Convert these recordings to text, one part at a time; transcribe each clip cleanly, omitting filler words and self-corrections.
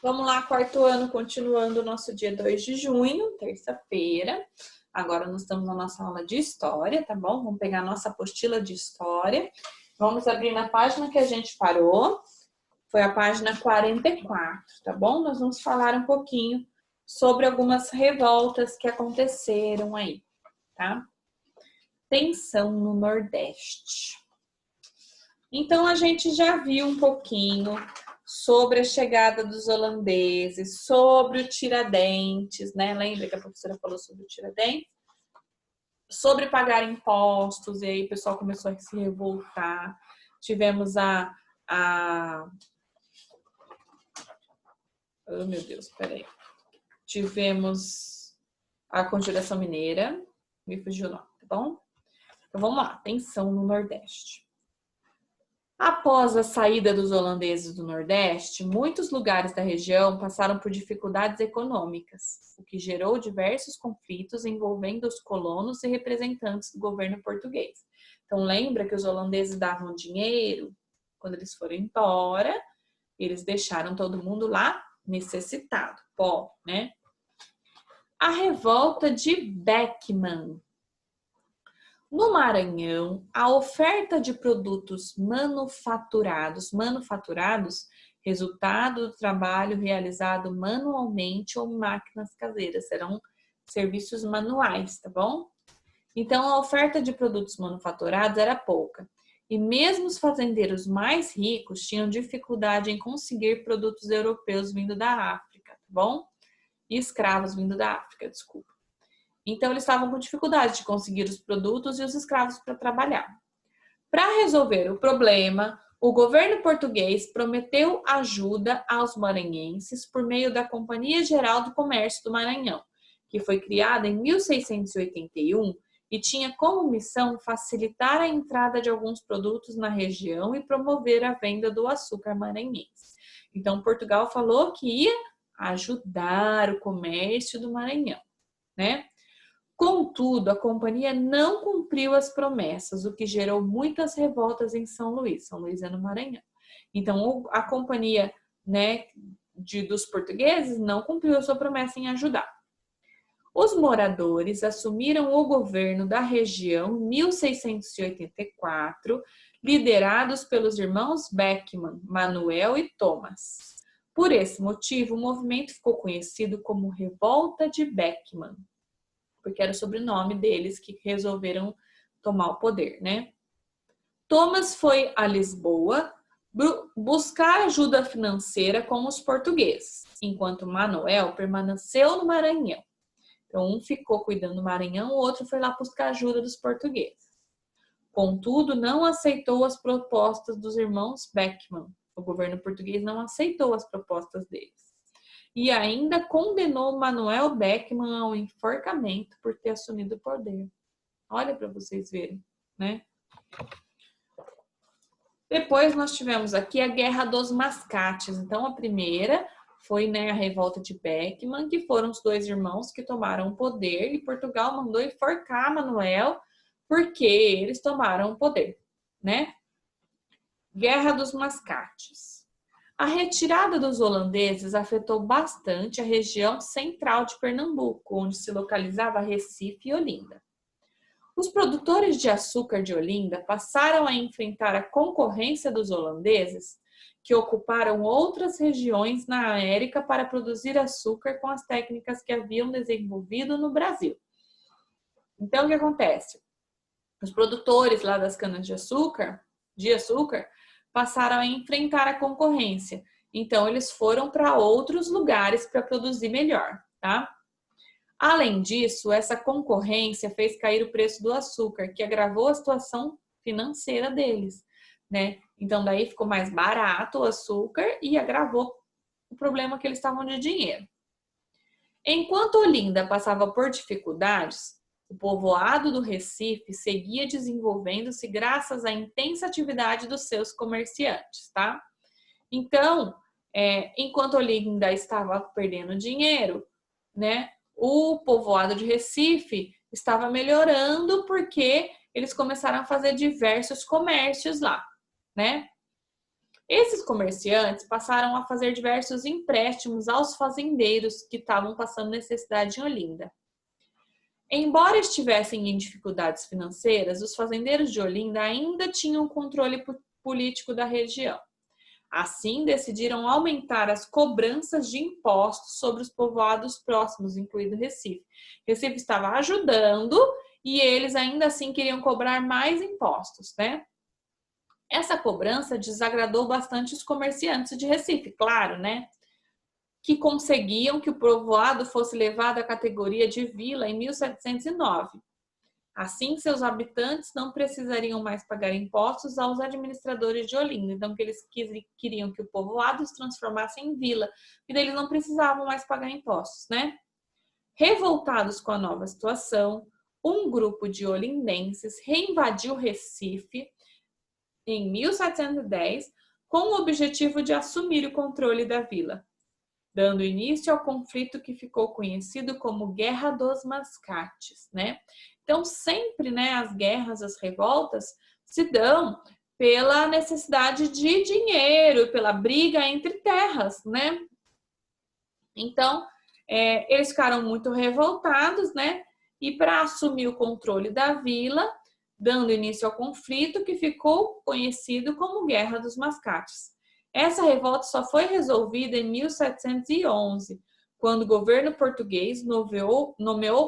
Vamos lá, quarto ano, continuando o nosso dia 2 de junho, terça-feira. Agora nós estamos na nossa aula de história, tá bom? Vamos pegar a nossa apostila de história. Vamos abrir na página que a gente parou. Foi a página 44, tá bom? Nós vamos falar um pouquinho sobre algumas revoltas que aconteceram aí, tá? Tensão no Nordeste. Então, a gente já viu um pouquinho sobre a chegada dos holandeses, sobre o Tiradentes, né? Lembra que a professora falou sobre o Tiradentes? Sobre pagar impostos, e aí o pessoal começou a se revoltar. Tivemos oh, meu Deus, peraí. Tivemos a Conjuração Mineira, me fugiu o nome, tá bom? Então, vamos lá, tensão no Nordeste. Após a saída dos holandeses do Nordeste, muitos lugares da região passaram por dificuldades econômicas, o que gerou diversos conflitos envolvendo os colonos e representantes do governo português. Então, lembra que os holandeses davam dinheiro? Quando eles foram embora, eles deixaram todo mundo lá necessitado, pobre, né? A revolta de Beckman. No Maranhão, a oferta de produtos manufaturados, resultado do trabalho realizado manualmente ou máquinas caseiras, serão serviços manuais, tá bom? Então, a oferta de produtos manufaturados era pouca. E mesmo os fazendeiros mais ricos tinham dificuldade em conseguir produtos europeus vindo da África, tá bom? E escravos vindo da África, desculpa. Então, eles estavam com dificuldade de conseguir os produtos e os escravos para trabalhar. Para resolver o problema, o governo português prometeu ajuda aos maranhenses por meio da Companhia Geral do Comércio do Maranhão, que foi criada em 1681 e tinha como missão facilitar a entrada de alguns produtos na região e promover a venda do açúcar maranhense. Então, Portugal falou que ia ajudar o comércio do Maranhão, né? Contudo, a companhia não cumpriu as promessas, o que gerou muitas revoltas em São Luís. São Luís é no Maranhão. Então, a companhia, né, dos portugueses não cumpriu a sua promessa em ajudar. Os moradores assumiram o governo da região em 1684, liderados pelos irmãos Beckman, Manuel e Thomas. Por esse motivo, o movimento ficou conhecido como Revolta de Beckman, porque era o sobrenome deles que resolveram tomar o poder, né? Thomas foi a Lisboa buscar ajuda financeira com os portugueses, enquanto Manuel permaneceu no Maranhão. Então, um ficou cuidando do Maranhão, o outro foi lá buscar ajuda dos portugueses. Contudo, não aceitou as propostas dos irmãos Beckman. O governo português não aceitou as propostas deles. E ainda condenou Manuel Beckman ao enforcamento por ter assumido o poder. Olha para vocês verem, né? Depois nós tivemos aqui a Guerra dos Mascates. Então, a primeira foi, né, a revolta de Beckman, que foram os dois irmãos que tomaram o poder e Portugal mandou enforcar Manuel porque eles tomaram o poder, né? Guerra dos Mascates. A retirada dos holandeses afetou bastante a região central de Pernambuco, onde se localizava Recife e Olinda. Os produtores de açúcar de Olinda passaram a enfrentar a concorrência dos holandeses, que ocuparam outras regiões na América para produzir açúcar com as técnicas que haviam desenvolvido no Brasil. Então, o que acontece? Os produtores lá das canas de açúcar, passaram a enfrentar a concorrência. Então, eles foram para outros lugares para produzir melhor, tá? Além disso, essa concorrência fez cair o preço do açúcar, que agravou a situação financeira deles, né? Então, daí ficou mais barato o açúcar e agravou o problema que eles estavam de dinheiro. Enquanto Olinda passava por dificuldades, o povoado do Recife seguia desenvolvendo-se graças à intensa atividade dos seus comerciantes, tá? Então, enquanto Olinda estava perdendo dinheiro, né, o povoado de Recife estava melhorando porque eles começaram a fazer diversos comércios lá, né? Esses comerciantes passaram a fazer diversos empréstimos aos fazendeiros que estavam passando necessidade em Olinda. Embora estivessem em dificuldades financeiras, os fazendeiros de Olinda ainda tinham controle político da região. Assim, decidiram aumentar as cobranças de impostos sobre os povoados próximos, incluindo Recife. Recife estava ajudando e eles ainda assim queriam cobrar mais impostos, né? Essa cobrança desagradou bastante os comerciantes de Recife, claro, né? Que conseguiam que o povoado fosse levado à categoria de vila em 1709. Assim, seus habitantes não precisariam mais pagar impostos aos administradores de Olinda. Então, que eles queriam que o povoado se transformasse em vila, e daí eles não precisavam mais pagar impostos, né? Revoltados com a nova situação, um grupo de olindenses reinvadiu Recife em 1710 com o objetivo de assumir o controle da vila, dando início ao conflito que ficou conhecido como Guerra dos Mascates, né? Então, sempre, né, as guerras, as revoltas se dão pela necessidade de dinheiro, pela briga entre terras, né? Então, eles ficaram muito revoltados, né? E para assumir o controle da vila, dando início ao conflito que ficou conhecido como Guerra dos Mascates. Essa revolta só foi resolvida em 1711, quando o governo português nomeou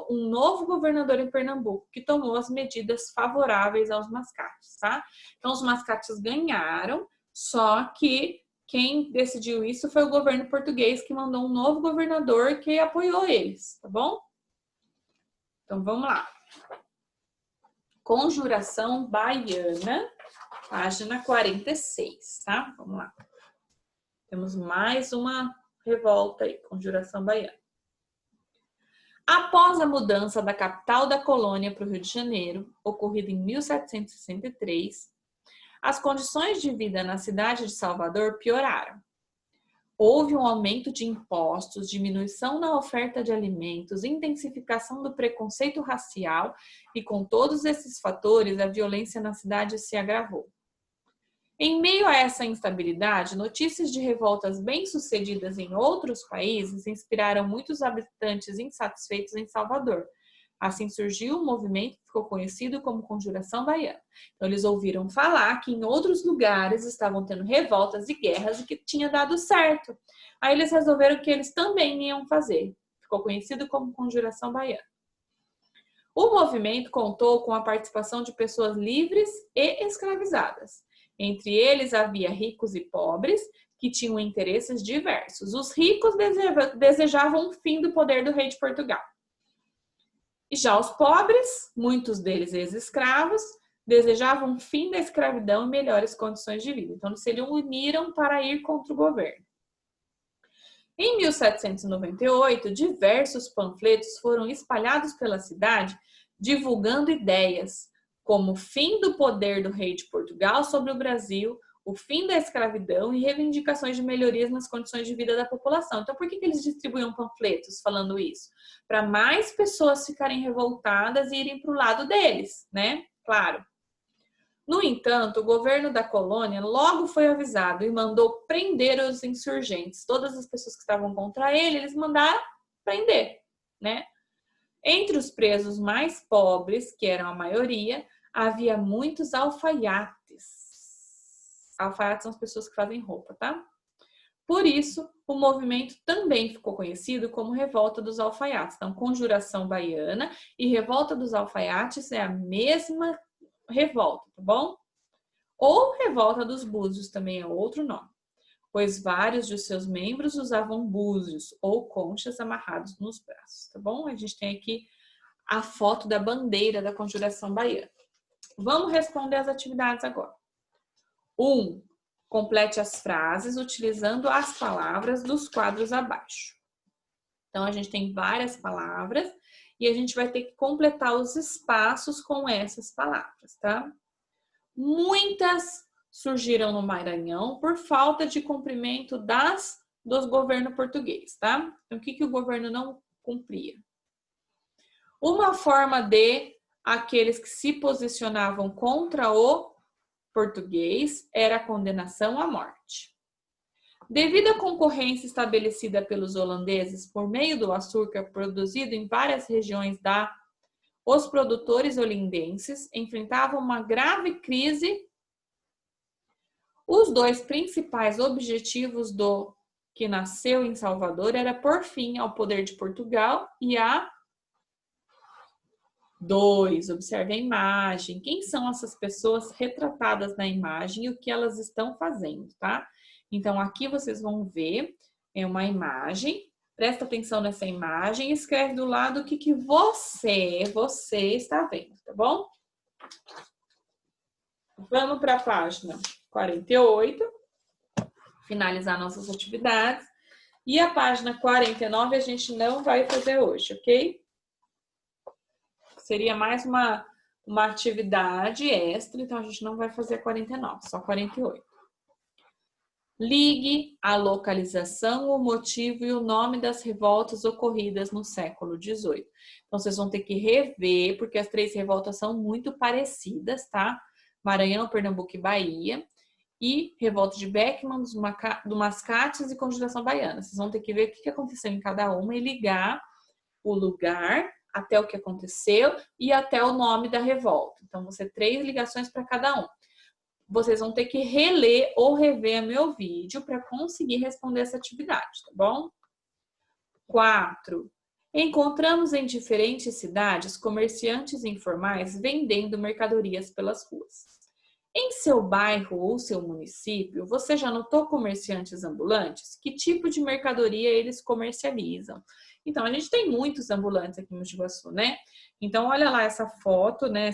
um novo governador em Pernambuco, que tomou as medidas favoráveis aos mascates, tá? Então, os mascates ganharam, só que quem decidiu isso foi o governo português, que mandou um novo governador que apoiou eles, tá bom? Então, vamos lá. Conjuração Baiana, página 46, tá? Vamos lá. Temos mais uma revolta aí, Conjuração Baiana. Após a mudança da capital da colônia para o Rio de Janeiro, ocorrida em 1763, as condições de vida na cidade de Salvador pioraram. Houve um aumento de impostos, diminuição na oferta de alimentos, intensificação do preconceito racial e, com todos esses fatores, a violência na cidade se agravou. Em meio a essa instabilidade, notícias de revoltas bem-sucedidas em outros países inspiraram muitos habitantes insatisfeitos em Salvador. Assim surgiu um movimento que ficou conhecido como Conjuração Baiana. Então, eles ouviram falar que em outros lugares estavam tendo revoltas e guerras e que tinha dado certo. Aí eles resolveram que eles também iam fazer. Ficou conhecido como Conjuração Baiana. O movimento contou com a participação de pessoas livres e escravizadas. Entre eles havia ricos e pobres, que tinham interesses diversos. Os ricos desejavam o fim do poder do rei de Portugal. E já os pobres, muitos deles ex-escravos, desejavam o fim da escravidão e melhores condições de vida. Então, eles se uniram para ir contra o governo. Em 1798, diversos panfletos foram espalhados pela cidade, divulgando ideias como o fim do poder do rei de Portugal sobre o Brasil, o fim da escravidão e reivindicações de melhorias nas condições de vida da população. Então, por que eles distribuíam panfletos falando isso? Para mais pessoas ficarem revoltadas e irem para o lado deles, né? Claro. No entanto, o governo da colônia logo foi avisado e mandou prender os insurgentes. Todas as pessoas que estavam contra ele, eles mandaram prender, né? Entre os presos mais pobres, que eram a maioria, havia muitos alfaiates. Alfaiates são as pessoas que fazem roupa, tá? Por isso, o movimento também ficou conhecido como Revolta dos Alfaiates. Então, Conjuração Baiana e Revolta dos Alfaiates é a mesma revolta, tá bom? Ou Revolta dos Búzios também é outro nome, pois vários de seus membros usavam búzios ou conchas amarrados nos braços, tá bom? A gente tem aqui a foto da bandeira da Conjuração Baiana. Vamos responder as atividades agora. 1. Complete as frases utilizando as palavras dos quadros abaixo. Então, a gente tem várias palavras e a gente vai ter que completar os espaços com essas palavras, tá? Muitas surgiram no Maranhão por falta de cumprimento dos governos portugueses, tá? Então, o que o governo não cumpria? Uma forma de aqueles que se posicionavam contra o português era a condenação à morte. Devido à concorrência estabelecida pelos holandeses por meio do açúcar produzido em várias regiões os produtores holandenses enfrentavam uma grave crise. Os dois principais objetivos do que nasceu em Salvador era pôr fim ao poder de Portugal e a 2. Observe a imagem. Quem são essas pessoas retratadas na imagem e o que elas estão fazendo, tá? Então, aqui vocês vão ver uma imagem. Presta atenção nessa imagem e escreve do lado o que você está vendo, tá bom? Vamos para a página 48, finalizar nossas atividades. E a página 49 a gente não vai fazer hoje, ok? Seria mais uma atividade extra, então a gente não vai fazer 49, só 48. Ligue a localização, o motivo e o nome das revoltas ocorridas no século XVIII. Então, vocês vão ter que rever, porque as 3 revoltas são muito parecidas, tá? Maranhão, Pernambuco e Bahia. E revolta de Beckman, do Mascates e Conjuração Baiana. Vocês vão ter que ver o que aconteceu em cada uma e ligar o lugar até o que aconteceu e até o nome da revolta. Então, vão ser 3 ligações para cada um. Vocês vão ter que reler ou rever meu vídeo para conseguir responder essa atividade, tá bom? 4. Encontramos em diferentes cidades comerciantes informais vendendo mercadorias pelas ruas. Em seu bairro ou seu município, você já notou comerciantes ambulantes? Que tipo de mercadoria eles comercializam? Então, a gente tem muitos ambulantes aqui em Mogi Guaçu, né? Então, olha lá essa foto, né?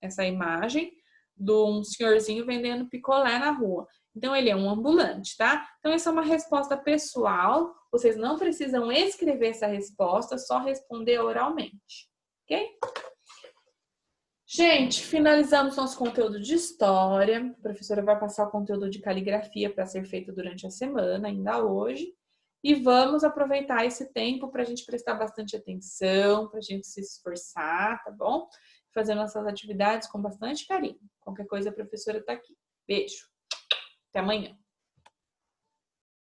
Essa imagem de um senhorzinho vendendo picolé na rua. Então, ele é um ambulante, tá? Então, essa é uma resposta pessoal. Vocês não precisam escrever essa resposta, só responder oralmente, ok? Gente, finalizamos nosso conteúdo de história. A professora vai passar o conteúdo de caligrafia para ser feito durante a semana, ainda hoje. E vamos aproveitar esse tempo para a gente prestar bastante atenção, para a gente se esforçar, tá bom? Fazer nossas atividades com bastante carinho. Qualquer coisa, a professora está aqui. Beijo. Até amanhã.